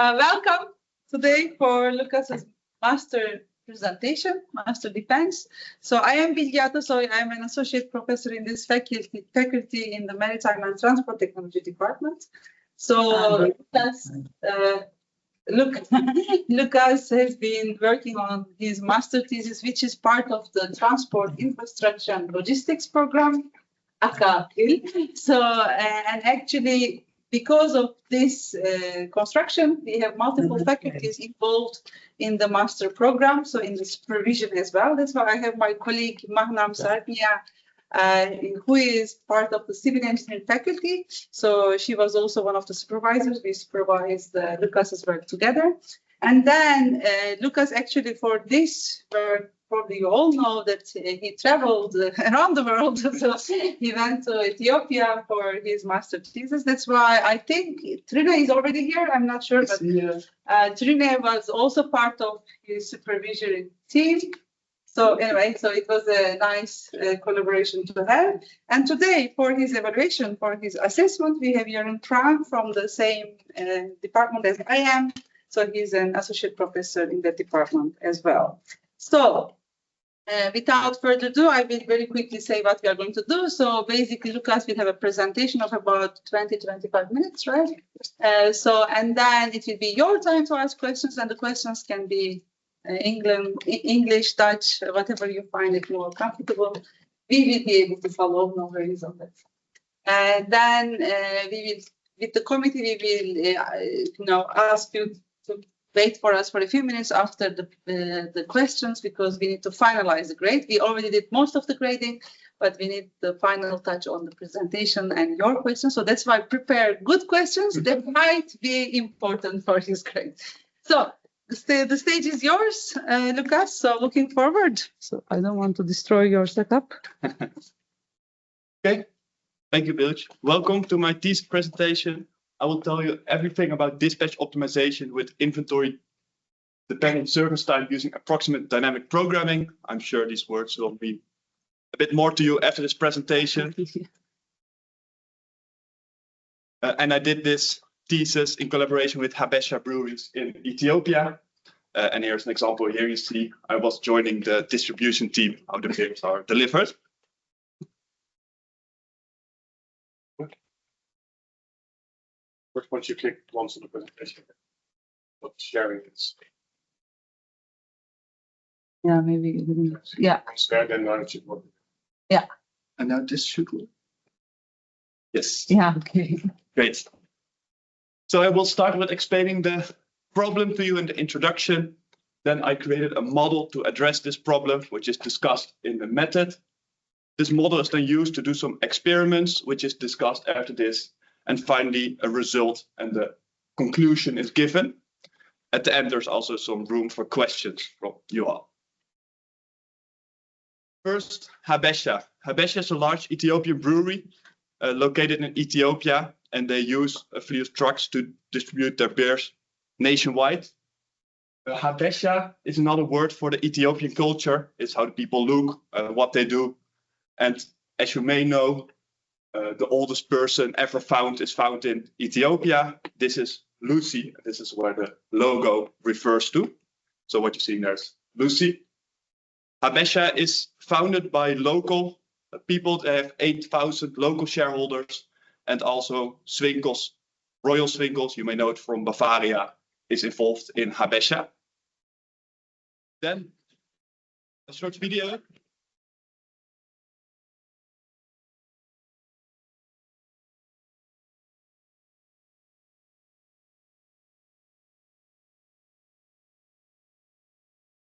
Welcome today for Lucas's master presentation, master defense. So I am Bilge, so I am an associate professor in this faculty in the Maritime and Transport Technology department. So Lucas has been working on his master thesis, which is part of the Transport Infrastructure and Logistics program, aka TIL. So, and actually, because of this construction, we have multiple faculties involved in the master program, so in the supervision as well. That's why I have my colleague Mahnam Sarpia, who is part of the civil engineering faculty. So she was also one of the supervisors. We supervised Lucas's work together. And then Lucas actually for this work, probably you all know that he traveled around the world. So he went to Ethiopia for his master thesis. That's why I think Trine is already here. I'm not sure, but Trine was also part of his supervisory team. So anyway, so it was a nice collaboration to have. And today, for his evaluation, for his assessment, we have Jörn Tran from the same department as I am. So he's an associate professor in that department as well. So without further ado, I will very quickly say what we are going to do. So basically, Lucas will have a presentation of about 20-25 minutes, right? And then it will be your time to ask questions, and the questions can be English, Dutch, whatever you find it more comfortable. We will be able to follow, no worries on that. And then we will, with the committee, we will, ask you to wait for us for a few minutes after the questions, because we need to finalize the grade. We already did most of the grading, but we need the final touch on the presentation and your questions. So that's why prepare good questions that might be important for his grade. So the stage is yours, Lucas. So looking forward. So I don't want to destroy your setup. Okay, thank you, Bilge. Welcome to my thesis presentation. I will tell you everything about dispatch optimization with inventory-dependent service time using approximate dynamic programming. I'm sure these words will mean a bit more to you after this presentation. And I did this thesis in collaboration with Habesha Breweries in Ethiopia. And here's an example. Here you see I was joining the distribution team, how the beers are delivered. Once you click once on the presentation, not sharing this. Yeah, maybe you didn't. Yeah. Once there, then now it should work. Yeah. And now this should work. Yes. Yeah. Okay. Great. So I will start with explaining the problem to you in the introduction. Then I created a model to address this problem, which is discussed in the method. This model is then used to do some experiments, which is discussed after this. And finally, a result and the conclusion is given. At the end, there's also some room for questions from you all. First, Habesha. Habesha is a large Ethiopian brewery located in Ethiopia, and they use a fleet of trucks to distribute their beers nationwide. Habesha is another word for the Ethiopian culture. It's how the people look, what they do. And as you may know, the oldest person ever found is found in Ethiopia. This is Lucy. This is where the logo refers to. So what you see there is Lucy. Habesha is founded by local people. They have 8,000 local shareholders, and also Swinkels, Royal Swinkels, you may know it from Bavaria, is involved in Habesha. Then a short video.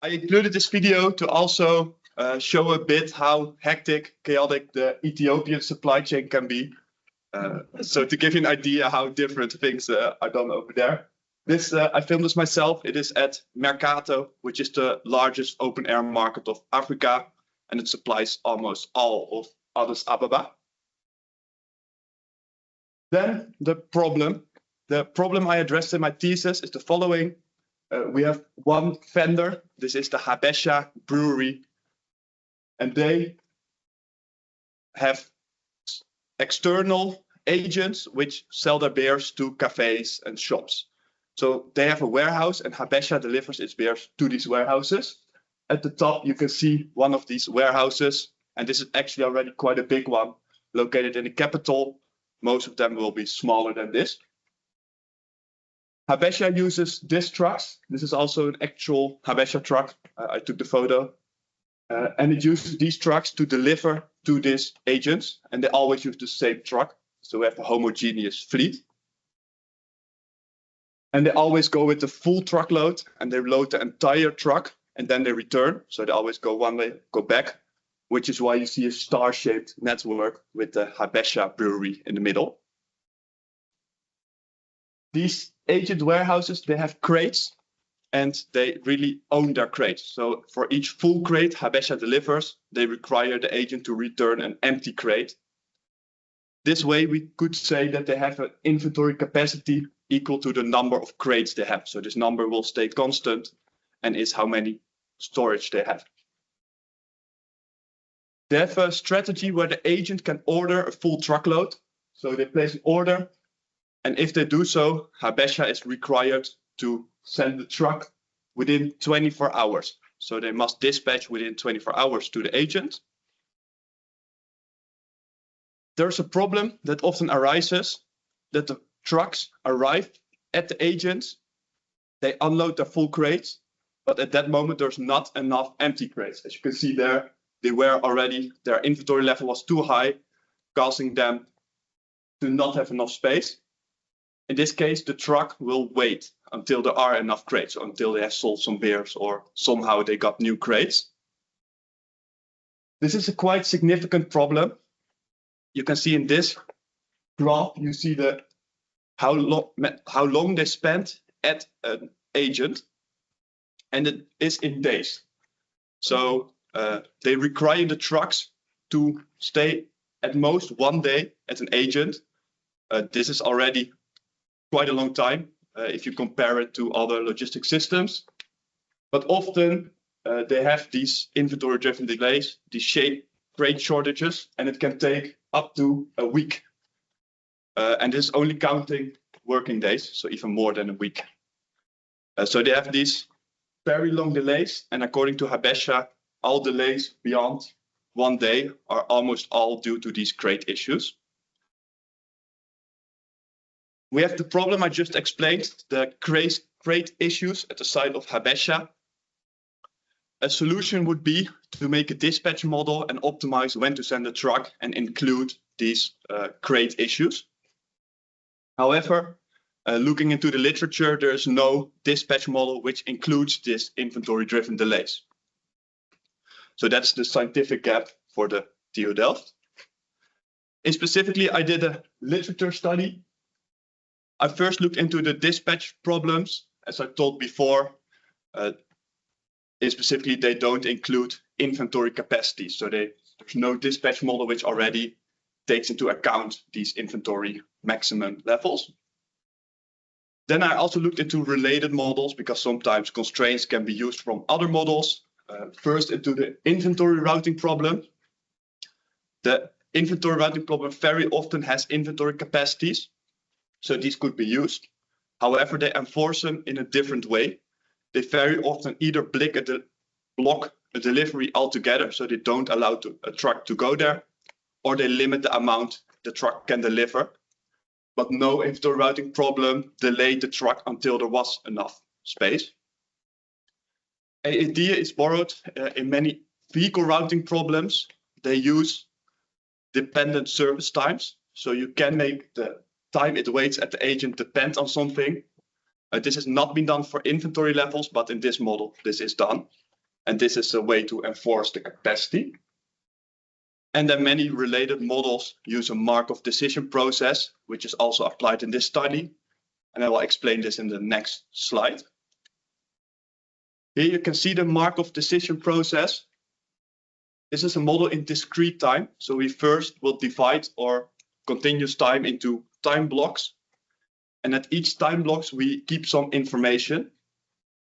I included this video to also show a bit how hectic, chaotic the Ethiopian supply chain can be. So to give you an idea how different things are done over there. This I filmed this myself. It is at Mercato, which is the largest open-air market of Africa, and it supplies almost all of Addis Ababa. Then the problem I addressed in my thesis is the following. We have one vendor. This is the Habesha Brewery, and they have external agents which sell their beers to cafes and shops. So they have a warehouse and Habesha delivers its beers to these warehouses. At the top, you can see one of these warehouses, and this is actually already quite a big one, located in the capital. Most of them will be smaller than this. Habesha uses these trucks. This is also an actual Habesha truck. I took the photo. And it uses these trucks to deliver to these agents, and they always use the same truck. So we have a homogeneous fleet. And they always go with the full truckload, and they load the entire truck, and then they return. So they always go one way, go back, which is why you see a star-shaped network with the Habesha Brewery in the middle. These agent warehouses, they have crates, and they really own their crates. So for each full crate Habesha delivers, they require the agent to return an empty crate. This way, we could say that they have an inventory capacity equal to the number of crates they have. So this number will stay constant and is how many storage they have. They have a strategy where the agent can order a full truckload. So they place an order, and if they do so, Habesha is required to send the truck within 24 hours. So they must dispatch within 24 hours to the agent. There's a problem that often arises that the trucks arrive at the agents, they unload their full crates, but at that moment there's not enough empty crates. As you can see there, they were already, their inventory level was too high, causing them to not have enough space. In this case, the truck will wait until there are enough crates, or until they have sold some beers or somehow they got new crates. This is a quite significant problem. You can see in this graph, you see how long they spent at an agent, and it is in days. So they require the trucks to stay at most 1 day at an agent. This is already quite a long time if you compare it to other logistic systems. But often they have these inventory-driven delays, these crate shortages, and it can take up to a week. And this is only counting working days, so even more than a week. So they have these very long delays, and according to Habesha, all delays beyond 1 day are almost all due to these crate issues. We have the problem I just explained, the crate issues at the side of Habesha. A solution would be to make a dispatch model and optimize when to send a truck and include these crate issues. However, looking into the literature, there is no dispatch model which includes this inventory-driven delays. So that's the scientific gap for the TU Delft. And specifically, I did a literature study. I first looked into the dispatch problems. As I told before, specifically, they don't include inventory capacity. So there's no dispatch model which already takes into account these inventory maximum levels. Then I also looked into related models because sometimes constraints can be used from other models. First into the inventory routing problem. The inventory routing problem very often has inventory capacities, so these could be used. However, they enforce them in a different way. They very often either block a delivery altogether, so they don't allow a truck to go there, or they limit the amount the truck can deliver. But no inventory routing problem delayed the truck until there was enough space. An idea is borrowed in many vehicle routing problems. They use dependent service times. So you can make the time it waits at the agent depend on something. This has not been done for inventory levels, but in this model, this is done. And this is a way to enforce the capacity. And then many related models use a Markov Decision Process, which is also applied in this study. And I will explain this in the next slide. Here you can see the Markov Decision Process. This is a model in discrete time. So we first will divide our continuous time into time blocks. And at each time blocks, we keep some information.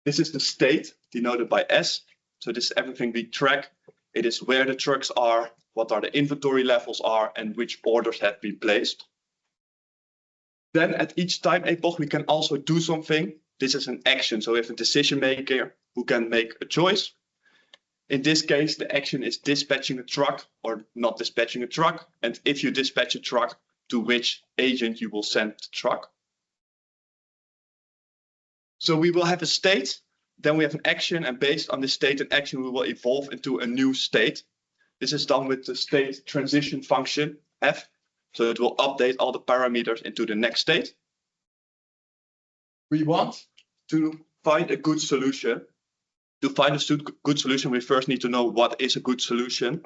This is the state denoted by S. So this is everything we track. It is where the trucks are, what are the inventory levels are, and which orders have been placed. Then at each time epoch, we can also do something. This is an action. So we have a decision maker who can make a choice. In this case, the action is dispatching a truck or not dispatching a truck. And if you dispatch a truck, to which agent you will send the truck. So we will have a state, then we have an action, and based on the state and action, we will evolve into a new state. This is done with the state transition function, F. So it will update all the parameters into the next state. We want to find a good solution. To find a good solution, we first need to know what is a good solution,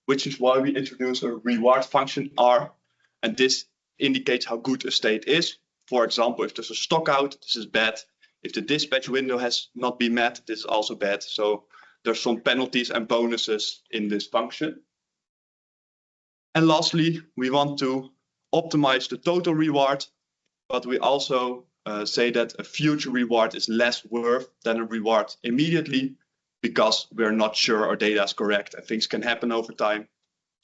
which is why we introduce a reward function R, and this indicates how good a state is. For example, if there's a stock out, this is bad. If the dispatch window has not been met, this is also bad. So there's some penalties and bonuses in this function. And lastly, we want to optimize the total reward, but we also say that a future reward is less worth than a reward immediately because we're not sure our data is correct and things can happen over time.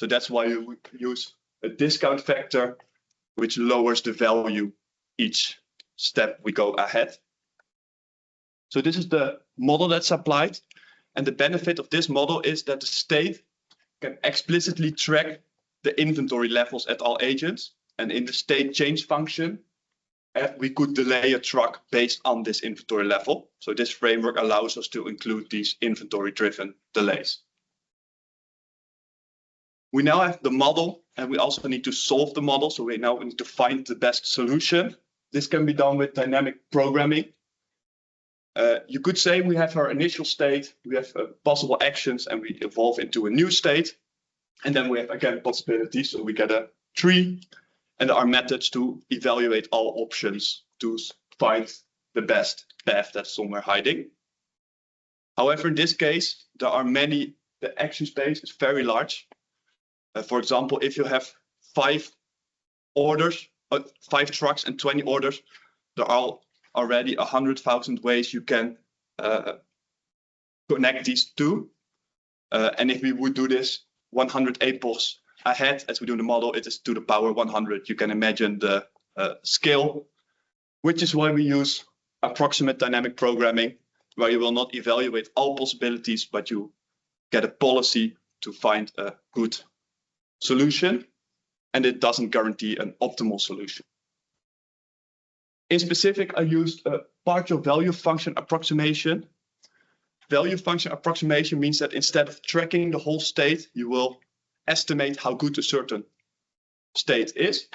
So that's why we use a discount factor, which lowers the value each step we go ahead. So this is the model that's applied. And the benefit of this model is that the state can explicitly track the inventory levels at all agents. And in the state change function, we could delay a truck based on this inventory level. So this framework allows us to include these inventory-driven delays. We now have the model, and we also need to solve the model. So we now need to find the best solution. This can be done with dynamic programming. You could say we have our initial state, we have possible actions, and we evolve into a new state. And then we have, again, possibilities. So we get a tree, and there are methods to evaluate all options to find the best path that's somewhere hiding. However, in this case, there are many, the action space is very large. For example, if you have 5 orders, 5 trucks and 20 orders, there are already 100,000 ways you can connect these two. And if we would do this 100 epochs ahead, as we do in the model, it is to the power 100. You can imagine the scale, which is why we use approximate dynamic programming, where you will not evaluate all possibilities, but you get a policy to find a good solution, and it doesn't guarantee an optimal solution. In specific, I used a partial value function approximation. Value function approximation means that instead of tracking the whole state, you will estimate how good a certain state is.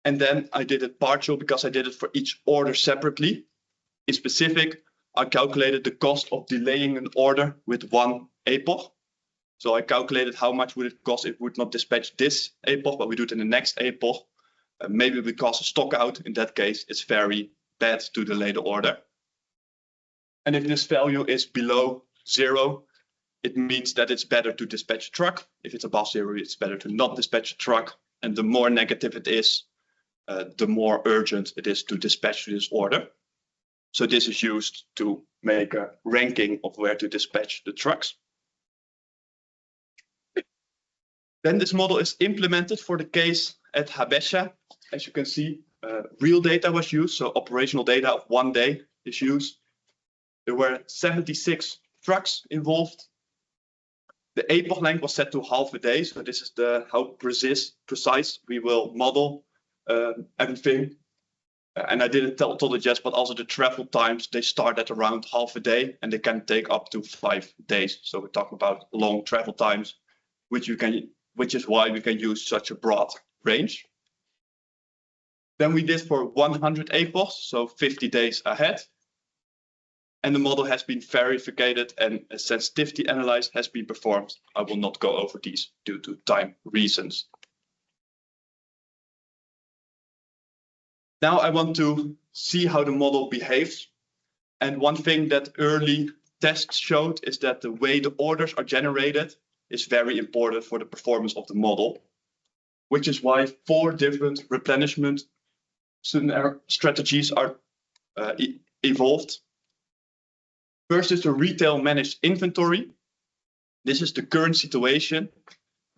And then I did it partial because I did it for each order separately. In specific, I calculated the cost of delaying an order with 1 epoch. So I calculated how much would it cost if we would not dispatch this epoch, but we do it in the next epoch. Maybe because a stock out. In that case, it's very bad to delay the order. And if this value is below 0, it means that it's better to dispatch a truck. If it's above 0, it's better to not dispatch a truck. And the more negative it is, the more urgent it is to dispatch this order. So this is used to make a ranking of where to dispatch the trucks. Then this model is implemented for the case at Habesha. As you can see, real data was used, so operational data of 1 day is used. There were 76 trucks involved. The epoch length was set to half a day, so this is how precise we will model everything. And I didn't tell it yet, but also the travel times, they start at around half a day and they can take up to 5 days. So we're talking about long travel times, which is why we can use such a broad range. Then we did for 100 epochs, so 50 days ahead. And the model has been verified and a sensitivity analysis has been performed. I will not go over these due to time reasons. Now I want to see how the model behaves. And one thing that early tests showed is that the way the orders are generated is very important for the performance of the model, which is why 4 different replenishment strategies are evolved. First is the retail managed inventory. This is the current situation.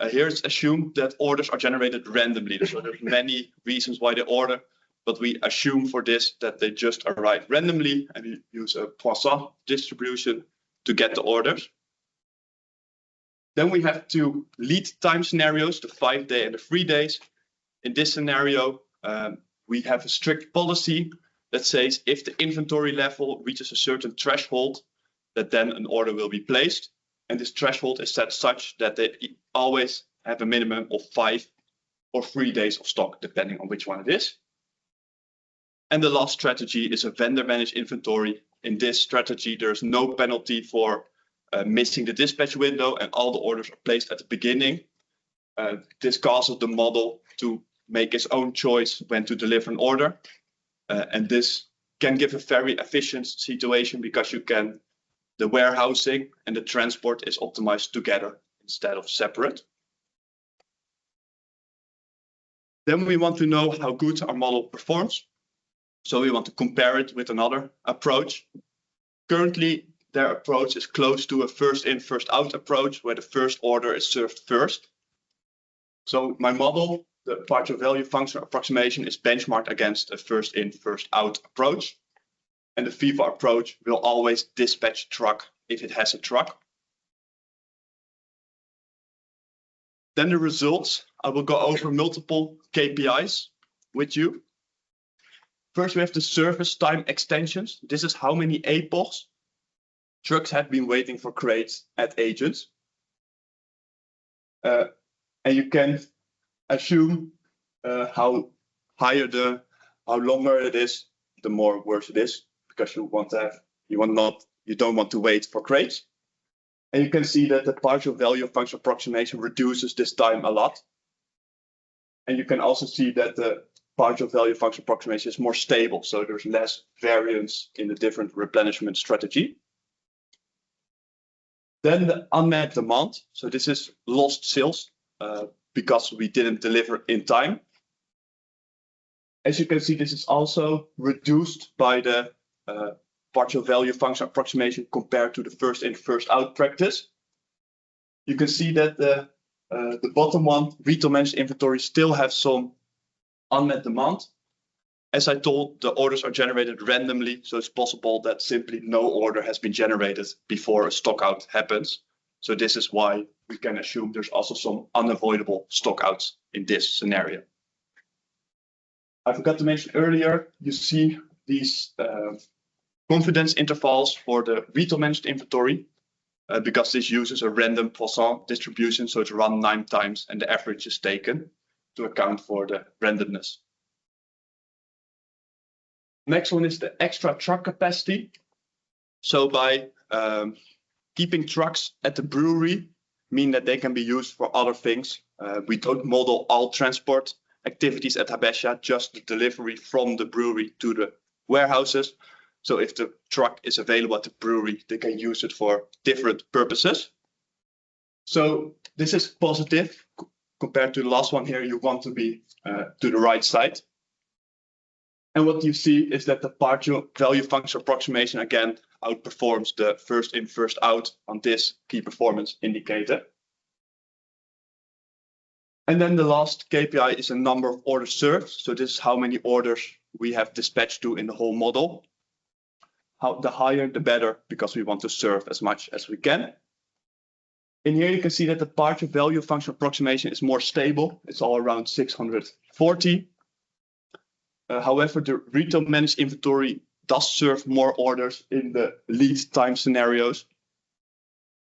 here it's assumed that orders are generated randomly. So there's many reasons why they order, but we assume for this that they just arrive randomly, and we use a Poisson distribution to get the orders. Then we have two lead time scenarios, the 5-day and the 3 days. In this scenario, we have a strict policy that says if the inventory level reaches a certain threshold, that then an order will be placed. And this threshold is set such that they always have a minimum of 5 or 3 days of stock, depending on which one it is. And the last strategy is a vendor managed inventory. In this strategy, there's no penalty for missing the dispatch window, and all the orders are placed at the beginning. This causes the model to make its own choice when to deliver an order. And this can give a very efficient situation because the warehousing and the transport is optimized together instead of separate. Then we want to know how good our model performs. So we want to compare it with another approach. Currently, their approach is close to a first in, first out approach, where the first order is served first. So my model, the partial value function approximation, is benchmarked against a first in, first out approach. And the FIFO approach will always dispatch truck if it has a truck. Then the results, I will go over multiple KPIs with you. First, we have the service time extensions. This is how many epochs trucks have been waiting for crates at agents. And you can assume how longer it is, the more worse it is, because you don't want to wait for crates. And you can see that the partial value function approximation reduces this time a lot. And you can also see that the partial value function approximation is more stable, so there's less variance in the different replenishment strategy. Then the unmet demand. So this is lost sales because we didn't deliver in time. As you can see, this is also reduced by the partial value function approximation compared to the first in, first out practice. You can see that the bottom one, retail managed inventory, still have some unmet demand. As I told, the orders are generated randomly, so it's possible that simply no order has been generated before a stock out happens. So this is why we can assume there's also some unavoidable stock outs in this scenario. I forgot to mention earlier, you see these confidence intervals for the retail managed inventory because this uses a random Poisson distribution, so it's run 9 times and the average is taken to account for the randomness. Next one is the extra truck capacity. So by keeping trucks at the brewery, mean that they can be used for other things. We don't model all transport activities at Habesha, just the delivery from the brewery to the warehouses. So if the truck is available at the brewery, they can use it for different purposes. So this is positive compared to the last one here. You want to be to the right side. And what you see is that the partial value function approximation again outperforms the first in, first out on this key performance indicator. And then the last KPI is a number of orders served. So this is how many orders we have dispatched to in the whole model. The higher, the better, because we want to serve as much as we can. In here, you can see that the partial value function approximation is more stable. It's all around 640. However, the retail managed inventory does serve more orders in the lead time scenarios.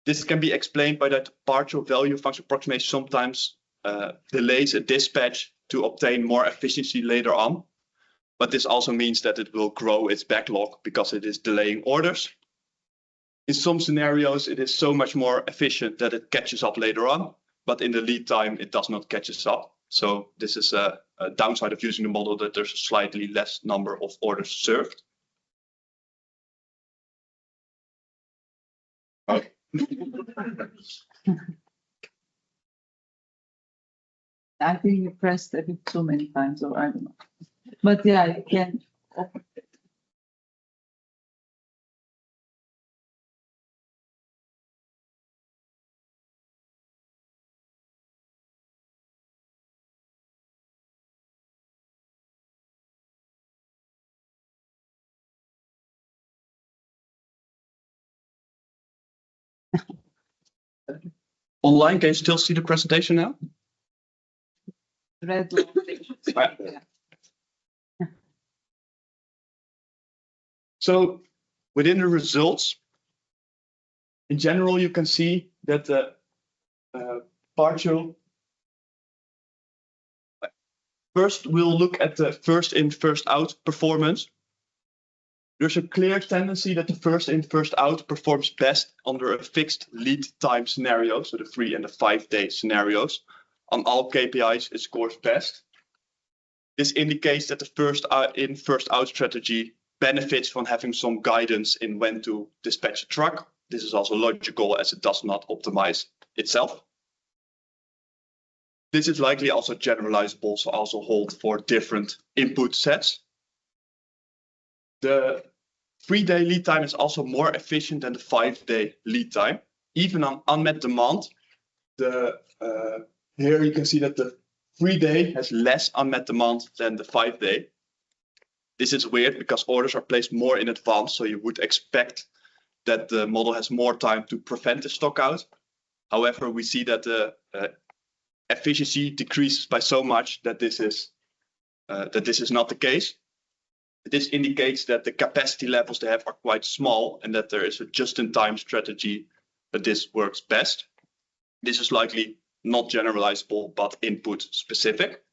This can be explained by that partial value function approximation sometimes delays a dispatch to obtain more efficiency later on. But this also means that it will grow its backlog because it is delaying orders. In some scenarios, it is so much more efficient that it catches up later on, but in the lead time, it does not catch us up. So this is a downside of using the model, that there's a slightly less number of orders served. Okay. I think you pressed a bit too many times, or I don't know. But yeah, you can open it. Online, can you still see the presentation now? Red line. Yeah. So within the results, in general, you can see that the partial. First, we'll look at the first in, first out performance. There's a clear tendency that the first in, first out performs best under a fixed lead time scenario, so the 3 and the 5 day scenarios. On all KPIs, it scores best. This indicates that the first in, first out strategy benefits from having some guidance in when to dispatch a truck. This is also logical as it does not optimize itself. This is likely also generalizable, so also hold for different input sets. The 3 day lead time is also more efficient than the 5 day lead time. Even on unmet demand, here you can see that the 3 day has less unmet demand than the 5 day. This is weird because orders are placed more in advance, so you would expect that the model has more time to prevent the stock out. However, we see that the efficiency decreases by so much that this is not the case. This indicates that the capacity levels they have are quite small and that there is a just-in-time strategy that this works best. This is likely not generalizable, but input specific.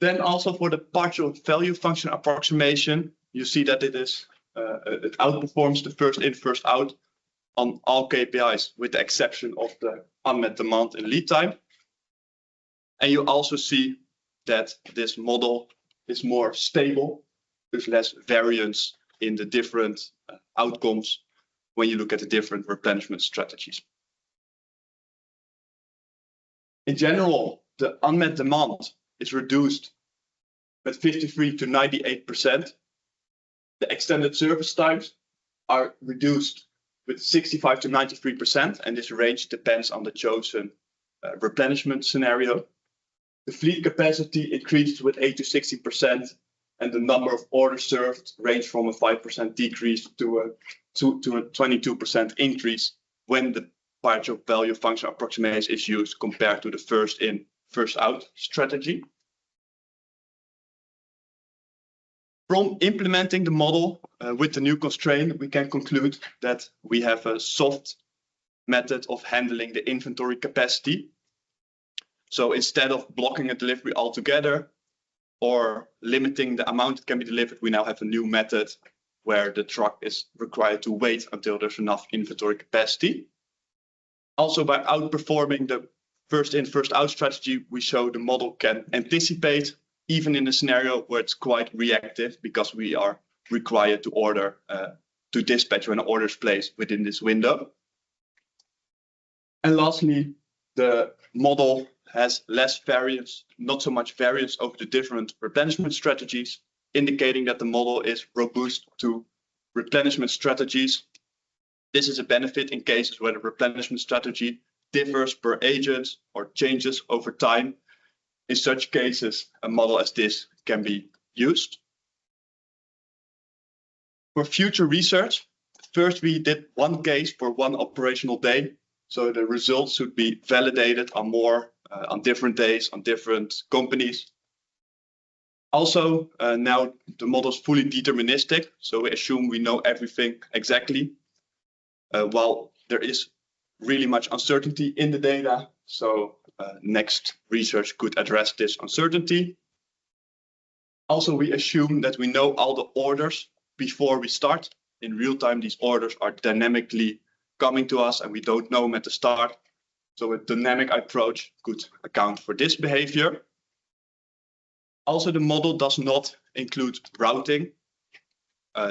Then also for the partial value function approximation, you see that it outperforms the first in, first out on all KPIs with the exception of the unmet demand and lead time. And you also see that this model is more stable. There's less variance in the different outcomes when you look at the different replenishment strategies. In general, the unmet demand is reduced with 53 to 98%. The extended service times are reduced with 65 to 93%, and this range depends on the chosen replenishment scenario. The fleet capacity increased with 8 to 60%, and the number of orders served range from a 5% decrease to a 22% increase when the partial value function approximation is used compared to the first in, first out strategy. From implementing the model with the new constraint, we can conclude that we have a soft method of handling the inventory capacity. So instead of blocking a delivery altogether or limiting the amount that can be delivered, we now have a new method where the truck is required to wait until there's enough inventory capacity. Also, by outperforming the first in, first out strategy, we show the model can anticipate even in a scenario where it's quite reactive because we are required to order to dispatch when an order is placed within this window. And lastly, the model has less variance, not so much variance over the different replenishment strategies, indicating that the model is robust to replenishment strategies. This is a benefit in cases where the replenishment strategy differs per agent or changes over time. In such cases, a model as this can be used. For future research, first we did one case for one operational day. So the results should be validated on on different days, on different companies. Also, now the model is fully deterministic. So we assume we know everything exactly, while there is really much uncertainty in the data. So next research could address this uncertainty. Also, we assume that we know all the orders before we start. In real time, these orders are dynamically coming to us and we don't know them at the start. So a dynamic approach could account for this behavior. Also, the model does not include routing.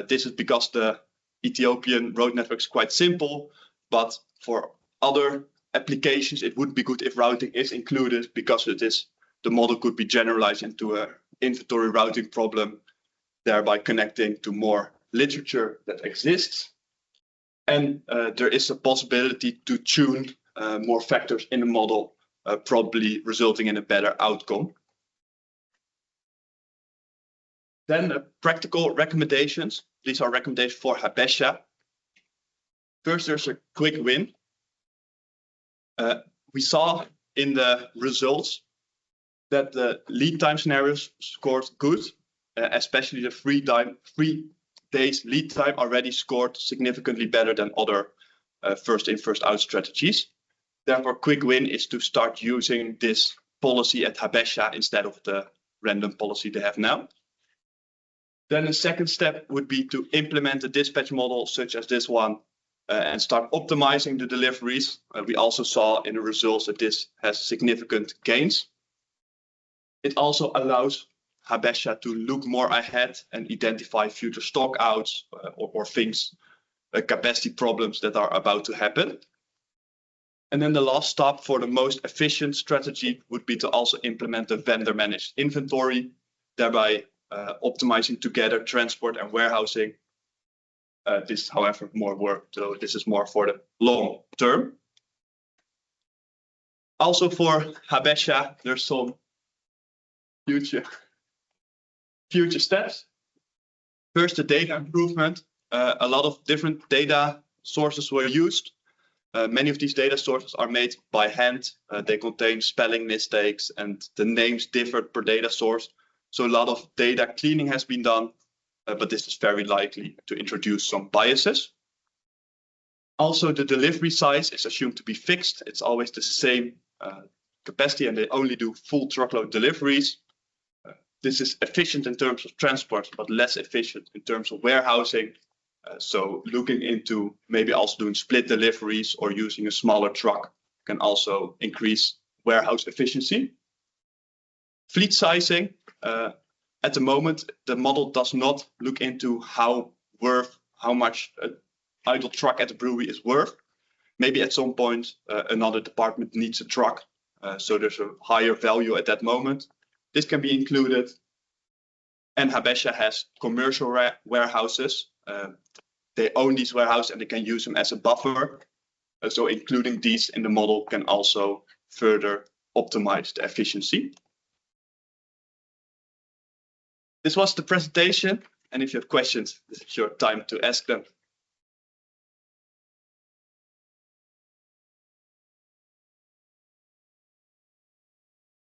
This is because the Ethiopian road network is quite simple, but for other applications, it would be good if routing is included because the model could be generalized into an inventory routing problem, thereby connecting to more literature that exists. And there is a possibility to tune more factors in the model, probably resulting in a better outcome. Then practical recommendations. These are recommendations for Habesha. First, there's a quick win. We saw in the results that the lead time scenarios scored good, especially the 3 days lead time already scored significantly better than other first in, first out strategies. Therefore, quick win is to start using this policy at Habesha instead of the random policy they have now. Then the second step would be to implement a dispatch model such as this one and start optimizing the deliveries. We also saw in the results that this has significant gains. It also allows Habesha to look more ahead and identify future stock outs or things, capacity problems that are about to happen. And then the last stop for the most efficient strategy would be to also implement a vendor managed inventory, thereby optimizing together transport and warehousing. This is, however, more work, so this is more for the long term. Also for Habesha, there's some future steps. First, the data improvement. A lot of different data sources were used. Many of these data sources are made by hand. They contain spelling mistakes and the names differed per data source. So a lot of data cleaning has been done, but this is very likely to introduce some biases. Also, the delivery size is assumed to be fixed. It's always the same capacity and they only do full truckload deliveries. This is efficient in terms of transport, but less efficient in terms of warehousing. So looking into maybe also doing split deliveries or using a smaller truck can also increase warehouse efficiency. Fleet sizing. At the moment, the model does not look into how much an idle truck at the brewery is worth. Maybe at some point another department needs a truck, so there's a higher value at that moment. This can be included. And Habesha has commercial warehouses. They own these warehouses and they can use them as a buffer. So including these in the model can also further optimize the efficiency. This was the presentation, and if you have questions, this is your time to ask them.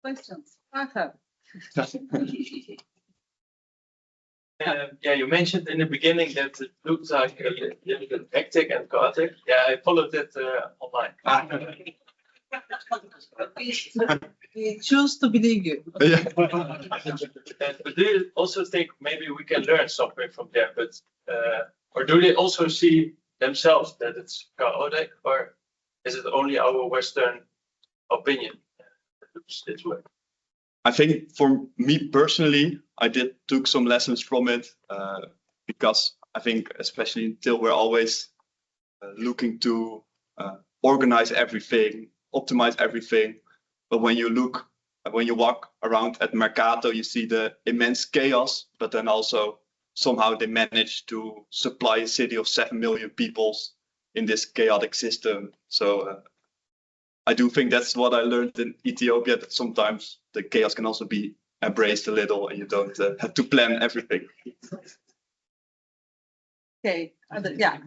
Questions? I have. Yeah, you mentioned in the beginning that it looks like a little bit hectic and chaotic. Yeah, I followed it online. We choose to believe you. Yeah. But do you also think maybe we can learn something from there? But or do they also see themselves that it's chaotic, or is it only our Western opinion that looks this way? I think for me personally, I took some lessons from it because I think especially until we're always looking to organize everything, optimize everything. But when you walk around at Mercato, you see the immense chaos, but then also somehow they manage to supply a city of 7 million people in this chaotic system. So I do think that's what I learned in Ethiopia, that sometimes the chaos can also be embraced a little and you don't have to plan everything. Okay, yeah.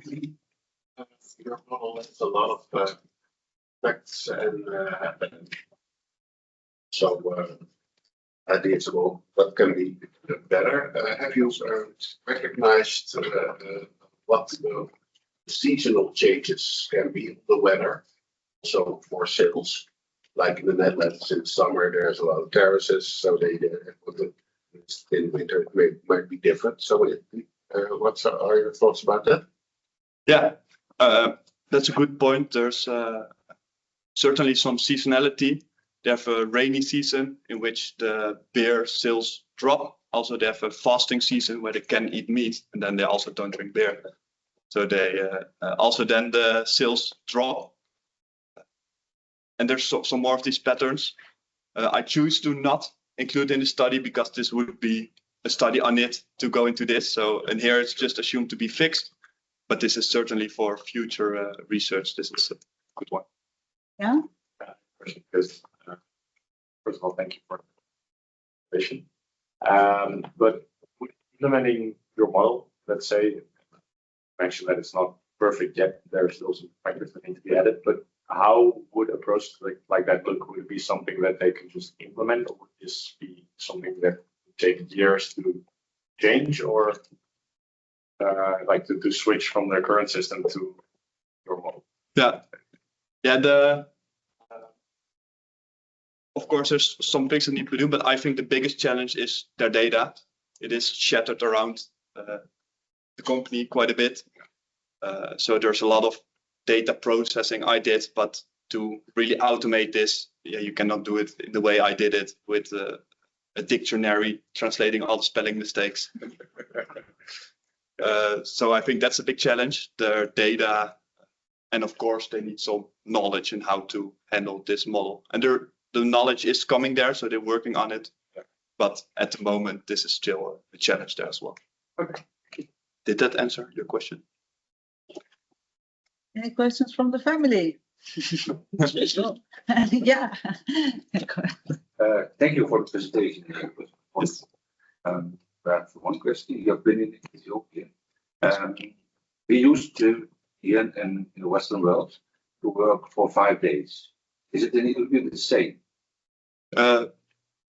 Your model has a lot of facts and ideas about what can be better. Have you recognized what the seasonal changes can be in the weather? So for sales, like in the Netherlands in summer, there's a lot of terraces, so in winter it might be different. So what are your thoughts about that? Yeah, that's a good point. There's certainly some seasonality. They have a rainy season in which the beer sales drop. Also, they have a fasting season where they can eat meat and then they also don't drink beer. So they also then the sales drop. And there's some more of these patterns. I choose to not include in the study because this would be a study on it to go into this. So, and here it's just assumed to be fixed, but this is certainly for future research. This is a good one. Yeah. Because, first of all, thank you for the presentation. But implementing your model, let's say, you mentioned that it's not perfect yet. There are still some factors that need to be added, but how would approach like that look? Would it be something that they can just implement, or would this be something that would take years to change, or like to switch from their current system to your model? Yeah. Of course, there's some things that need to do, but I think the biggest challenge is their data. It is shattered around the company quite a bit. So there's a lot of data processing I did, but to really automate this, you cannot do it in the way I did it with a dictionary translating all the spelling mistakes. So I think that's a big challenge, their data. And of course, they need some knowledge in how to handle this model. And the knowledge is coming there, so they're working on it. But at the moment, this is still a challenge there as well. Okay. Did that answer your question? Any questions from the family? Yeah. Thank you for the presentation. Yes. I have one question. You have been in Ethiopia. We used to, here in the Western world, to work for 5 days. Is it in Ethiopia the same?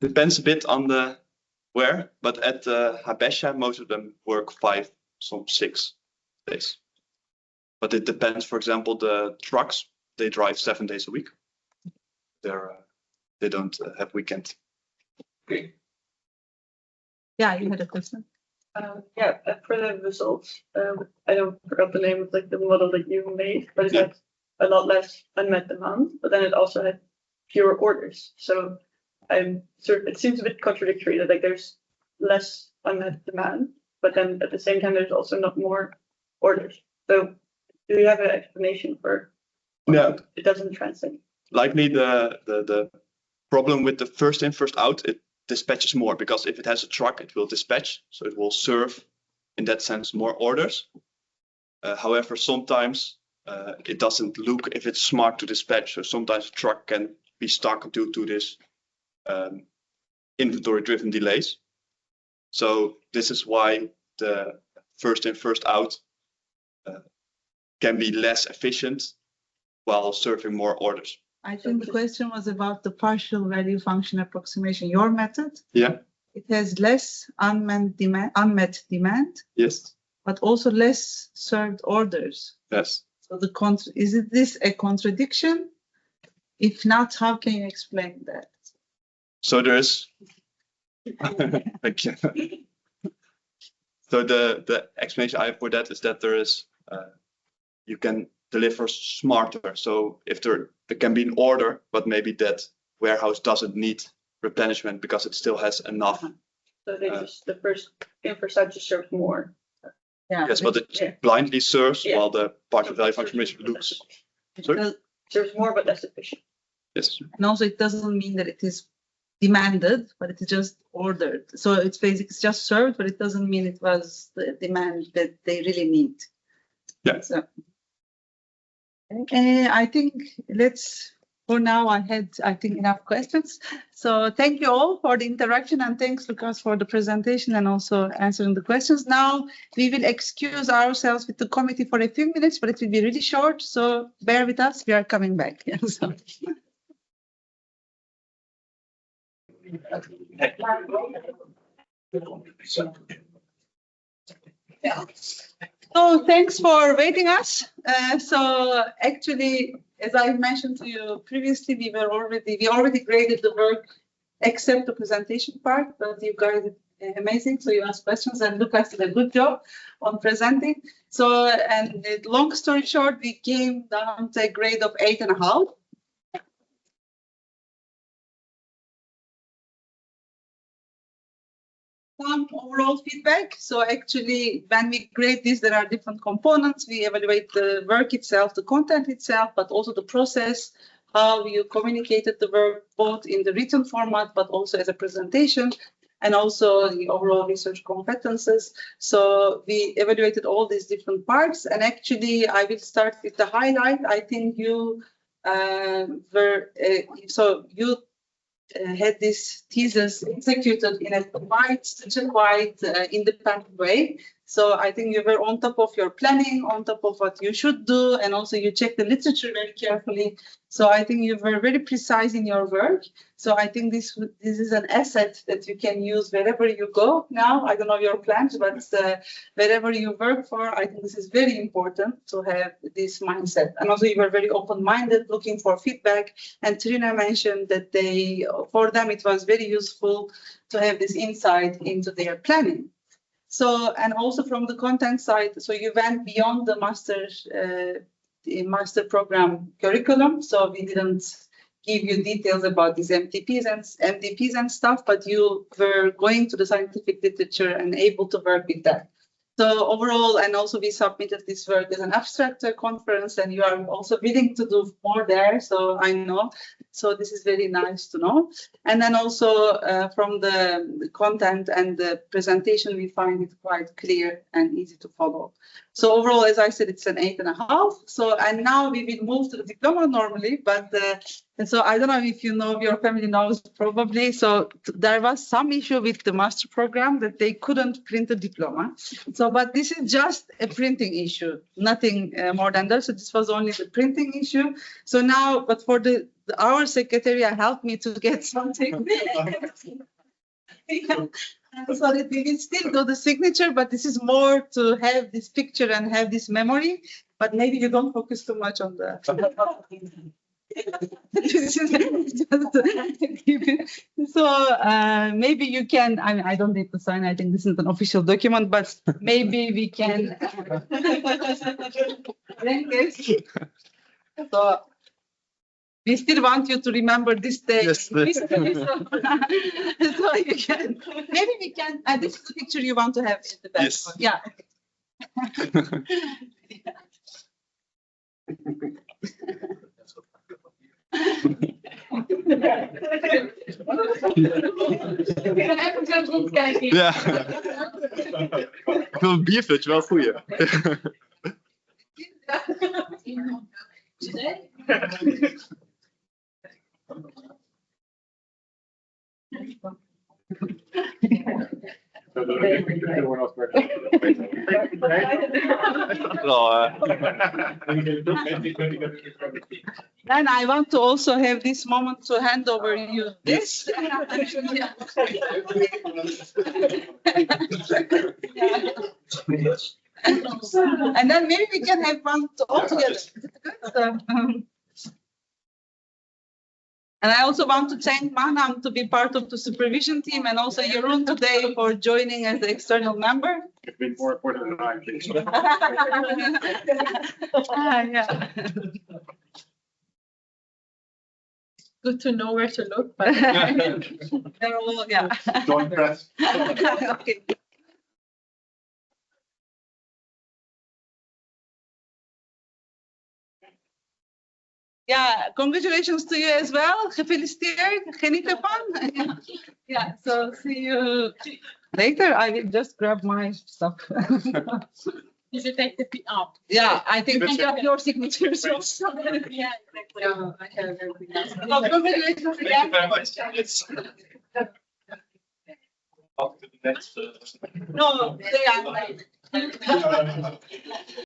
Depends a bit on the where, but at Habesha, most of them work 5, some 6 days. But it depends. For example, the trucks, they drive 7 days a week. They don't have weekend. Okay. Yeah, you had a question. Yeah, for the results, I don't forgot the name of like the model that you made, but it had a lot less unmet demand, but then it also had fewer orders. So it seems a bit contradictory that like there's less unmet demand, but then at the same time there's also not more orders. So do you have an explanation for No, it doesn't translate? likely the problem with the first in, first out, it dispatches more, because if it has a truck, it will dispatch, so it will serve in that sense more orders. However, sometimes it doesn't look if it's smart to dispatch, so sometimes a truck can be stuck due to this inventory driven delays. So this is why the first in, first out can be less efficient while serving more orders. I think the question was about the partial value function approximation, your method. Yeah. It has less unmet demand, Yes. but also less served orders. Yes. So is this a contradiction? If not, how can you explain that? So there's thank you. So the explanation I have for that is that there is you can deliver smarter. So if there can be an order, but maybe that warehouse doesn't need replenishment because it still has enough. So they just the first in first out just serves more. Yeah. Yes, but it blindly serves while the partial value function looks. Sorry? Serves more but less efficient. Yes. And also it doesn't mean that it is demanded, but it is just ordered. So it's basically it's just served, but it doesn't mean it was the demand that they really need. Yeah. So, I think for now I had enough questions. So thank you all for the interaction, and thanks Lucas for the presentation and also answering the questions. Now we will excuse ourselves with the committee for a few minutes, but it will be really short. So bear with us. We are coming back. So thanks for waiting us. So actually, as I mentioned to you previously, we already graded the work except the presentation part, but you guys are amazing. So you asked questions and Lucas did a good job on presenting. So, and long story short, we came down to a grade of 8.5. Some overall feedback. So actually, when we grade this, there are different components. We evaluate the work itself, the content itself, but also the process, how you communicated the work, both in the written format, but also as a presentation, and also the overall research competences. So we evaluated all these different parts. And actually, I will start with the highlight. I think you had this thesis executed in a quite independent way. So I think you were on top of your planning, on top of what you should do, and also you check the literature very carefully. So I think you were very precise in your work. So I think this is an asset that you can use wherever you go now. I don't know your plans, but wherever you work for, I think this is very important to have this mindset. And also you were very open-minded, looking for feedback. And Trina mentioned that for them, it was very useful to have this insight into their planning. So, and also from the content side, so you went beyond the master program curriculum. So we didn't give you details about these MDPs and stuff, but you were going to the scientific literature and able to work with that. So overall, and also we submitted this work as an abstract conference, and you are also willing to do more there. So I know. So this is very nice to know. And then also from the content and the presentation, we find it quite clear and easy to follow. So overall, as I said, it's an 8.5. So, and now we will move to the diploma normally, but and so I don't know if you know, your family knows probably. So there was some issue with the master program that they couldn't print a diploma. So, but this is just a printing issue, nothing more than that. So this was only the printing issue. So now, but for our secretariat helped me to get something. Yeah. So that we will still do the signature, but this is more to have this picture and have this memory. But maybe you don't focus too much on the. So maybe you can. I don't need to sign. I think this is an official document, but maybe we can. So we still want you to remember this day. Yes. So you can. Maybe we can. This is the picture you want to have in the back. Yes. Yeah. Ja. Ik wil een bierflutje, wel een goeie. Then I want to also have this moment to hand over you this. And then maybe we can have one all together. And I also want to thank Mahnam to be part of the supervision team, and also Jeroen today for joining as the external member. It's been more important than I think. Yeah. Good to know where to look, but they're all, yeah. Joint press. Okay. Yeah, congratulations to you as well. Gefeliciteerd. Geniet ervan. Yeah, so see you later. I will just grab my stuff. you should take the out. Yeah, I think you have your signatures also. Yeah, exactly. Yeah, I have everything else. Well, congratulations again. Thank you very much. After the next. No, they are late.